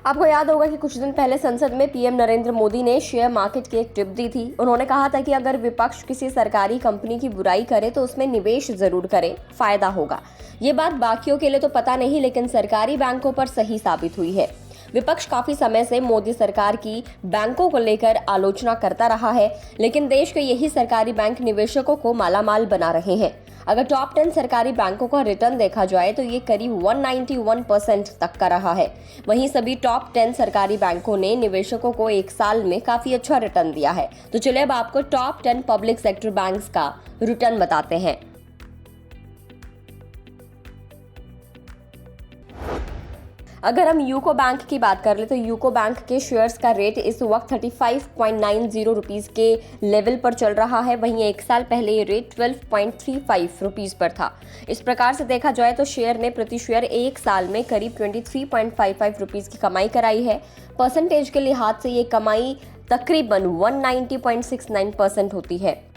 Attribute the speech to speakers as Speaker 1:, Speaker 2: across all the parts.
Speaker 1: आपको याद होगा कि कुछ दिन पहले संसद में पीएम नरेंद्र मोदी ने शेयर मार्केट की एक टिप दी थी। उन्होंने कहा था कि अगर विपक्ष किसी सरकारी कंपनी की बुराई करे तो उसमें निवेश जरूर करे, फायदा होगा। ये बात बाकियों के लिए तो पता नहीं, लेकिन सरकारी बैंकों पर सही साबित हुई है। विपक्ष काफी समय से मोदी सरकार की बैंकों को लेकर आलोचना करता रहा है, लेकिन देश के यही सरकारी बैंक निवेशकों को मालामाल बना रहे हैं। अगर टॉप 10 सरकारी बैंकों का रिटर्न देखा जाए तो ये करीब 191% तक का रहा है। वहीं सभी टॉप 10 सरकारी बैंकों ने निवेशकों को एक साल में काफी अच्छा रिटर्न दिया है। तो चलिए अब आपको टॉप 10 पब्लिक सेक्टर बैंक्स का रिटर्न बताते हैं। अगर हम यूको बैंक की बात कर ले तो यूको बैंक के शेयर्स का रेट इस वक्त 35.90 रुपीज़ के लेवल पर चल रहा है। वहीं एक साल पहले ये रेट 12.35 रुपीज़ पर था। इस प्रकार से देखा जाए तो शेयर ने प्रति शेयर एक साल में करीब 23.55 रुपीज़ की कमाई कराई है। परसेंटेज के लिहाज से ये कमाई तकरीबन 190.69% होती है।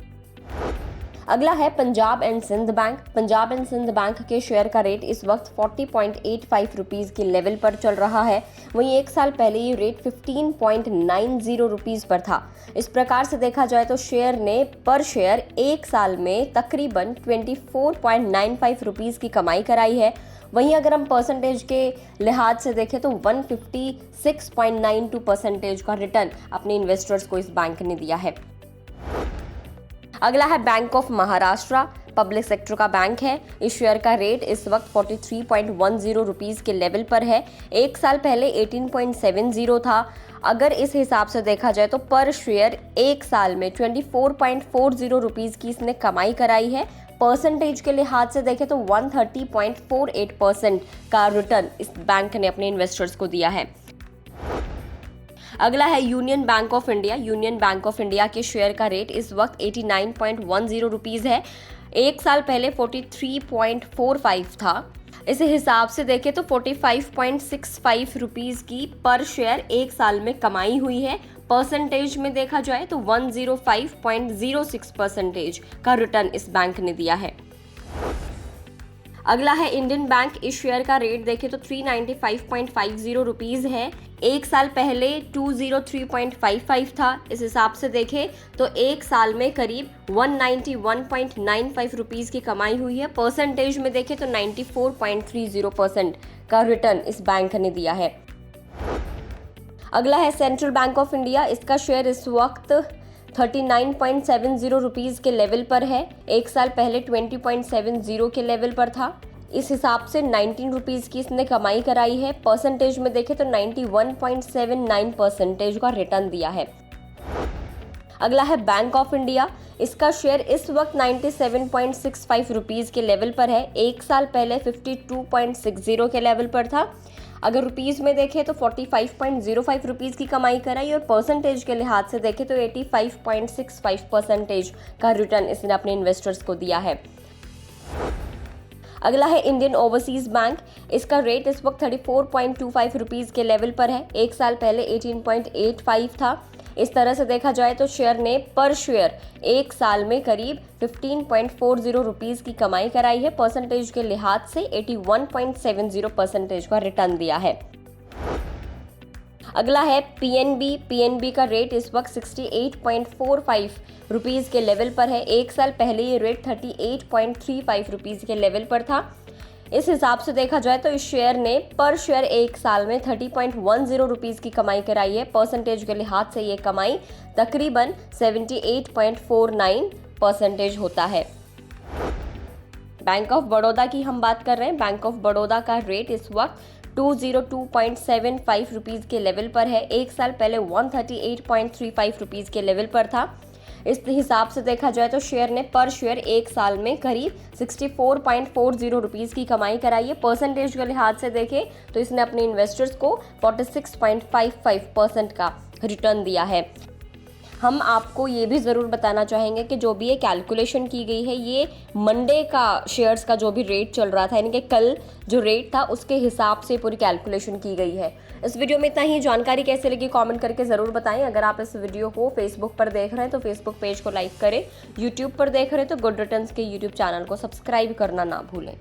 Speaker 1: अगला है Punjab and Sind bank. Punjab and Sind bank के शेयर का रेट इस वक्त 40.85 रुपीज़ के लेवल पर चल रहा है। वहीं एक साल पहले ये रेट 15.90 रुपीज़ पर था। इस प्रकार से देखा जाए तो शेयर ने पर शेयर एक साल में तकरीबन 24.95 रुपीज़ की कमाई कराई है। वहीं अगर हम परसेंटेज के लिहाज से देखें तो 156.92% का रिटर्न अपने इन्वेस्टर्स को इस बैंक ने दिया है। अगला है bank of Maharashtra. Public sector का बैंक है। इस शेयर का रेट इस वक्त 43.10 रुपीज़ के लेवल पर है। एक साल पहले 18.70 था। अगर इस हिसाब से देखा जाए तो पर शेयर एक साल में 24.40 रुपीज़ की इसने कमाई कराई है। परसेंटेज के लिहाज से देखें तो 130.48% का रिटर्न इस बैंक ने अपने इन्वेस्टर्स को दिया है। अगला है union bank of India. Union bank of India के शेयर का रेट इस वक्त 89.10 रुपीज़ है। एक साल पहले 43.45 था। इस हिसाब से देखें तो 45.65 रुपीज़ की पर शेयर एक साल में कमाई हुई है। परसेंटेज में देखा जाए तो 105.06% का रिटर्न इस बैंक ने दिया है। अगला है इंडियन बैंक। इस शेयर का रेट देखें तो 395.50 रुपीज़ है। एक साल पहले 203.55 था। इस हिसाब से देखें तो एक साल में करीब 191.95 रुपीज़ की कमाई हुई है। परसेंटेज में देखें तो 94.30% का रिटर्न इस बैंक ने दिया है। अगला है सेंट्रल बैंक ऑफ इंडिया। इसका शेयर इस वक्त 39.70 रुपीज़ के लेवल पर है। एक साल पहले 20.70 के लेवल पर था। इस हिसाब से 19 रुपीज़ की इसने कमाई कराई है। परसेंटेज में देखें तो 91.79% का रिटर्न दिया है। अगला है बैंक ऑफ इंडिया। इसका शेयर इस वक्त 97.65 रुपीज़ के लेवल पर है। एक साल पहले 52.60 के लेवल पर था। अगर रुपीज़ में देखें तो 45.05 रुपीज़ की कमाई कराई और परसेंटेज के लिहाज से देखें तो 85.65% का रिटर्न इसने अपने इन्वेस्टर्स को दिया है। अगला है इंडियन ओवरसीज बैंक। इसका रेट इस वक्त 34.25 रुपीज़ के लेवल पर है। एक साल पहले 18.85 था। इस तरह से देखा जाए तो शेयर ने पर शेयर एक साल में करीब 15.40 रुपीज़ की कमाई कराई है। परसेंटेज के लिहाज से 81.70% का रिटर्न दिया है। अगला है पीएनबी। पीएनबी का रेट इस वक्त 68.45 रुपीज़ के लेवल पर है। एक साल पहले ये रेट 38.35 रुपीज़ के लेवल पर था। इस हिसाब से देखा जाए तो इस शेयर ने पर शेयर एक साल में 30.10 रुपीज़ की कमाई कराई है। परसेंटेज के लिहाज से ये कमाई तकरीबन 78.49% होता है। बैंक ऑफ बड़ौदा की हम बात कर रहे हैं। बैंक ऑफ बड़ौदा का रेट इस वक्त 202.75 रुपीज़ के लेवल पर है। एक साल पहले 138.35 रुपीज़ के लेवल पर था। इस हिसाब से देखा जाए तो शेयर ने पर शेयर एक साल में करीब 64.40 रुपीज़ की कमाई कराई है। परसेंटेज के लिहाज से देखें तो इसने अपने इन्वेस्टर्स को 46.55% का रिटर्न दिया है। हम आपको ये भी ज़रूर बताना चाहेंगे कि जो भी ये कैलकुलेशन की गई है ये मंडे का शेयर्स का जो भी रेट चल रहा था, यानी कि कल जो रेट था उसके हिसाब से पूरी कैलकुलेशन की गई है। इस वीडियो में इतना ही। जानकारी कैसे लगी कमेंट करके ज़रूर बताएं। अगर आप इस वीडियो को फेसबुक पर देख रहे हैं तो फेसबुक पेज को लाइक करें। यूट्यूब पर देख रहे हैं तो गुड रिटर्न्स के यूट्यूब चैनल को सब्सक्राइब करना ना भूलें।